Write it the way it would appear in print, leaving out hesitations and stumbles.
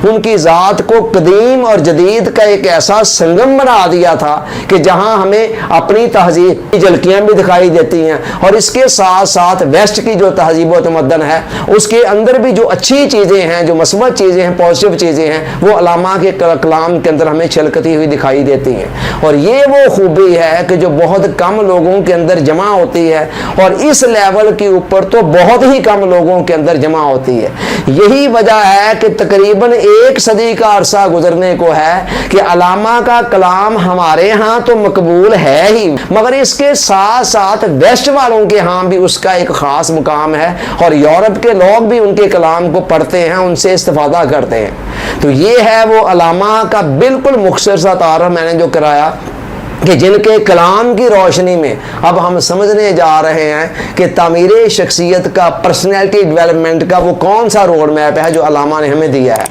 उनकी ज़ात को कदीम और जदीद का एक ऐसा संगम बना दिया था कि जहाँ हमें अपनी तहजीब की झलकियाँ भी दिखाई देती हैं और इसके साथ साथ वेस्ट की जो तहजीब व तमद्दन है उसके अंदर भी जो अच्छी चीज़ें हैं, जो मस्बत चीज़ें हैं, पॉजिटिव चीज़ें हैं, वो अल्लामा के कलाम के अंदर हमें छलकती हुई दिखाई देती हैं। और ये वो खूबी है कि जो बहुत कम लोगों के अंदर जमा होती है और इस लेवल के ऊपर तो बहुत ही कम लोगों के अंदर जमा होती है। यही वजह है कि तकरीबन 1 सदी का अरसा गुजरने को है कि अल्लामा का कलाम हमारे यहाँ तो मकबूल है ही, मगर इसके साथ साथ वेस्ट वालों के यहाँ भी उसका एक ख़ास मुकाम है और यूरोप के लोग भी उनके कलाम को पढ़ते हैं, उनसे इस्तिफादा करते हैं। तो ये है वो अल्लामा का बिल्कुल मुख्तसर सा तारफ़ मैंने जो कराया कि जिनके कलाम की रोशनी में अब हम समझने जा रहे हैं कि तामीर शख्सियत का, पर्सनैलिटी डेवलपमेंट का वो कौन सा रोड मैप है जो अल्लामा ने हमें दिया है।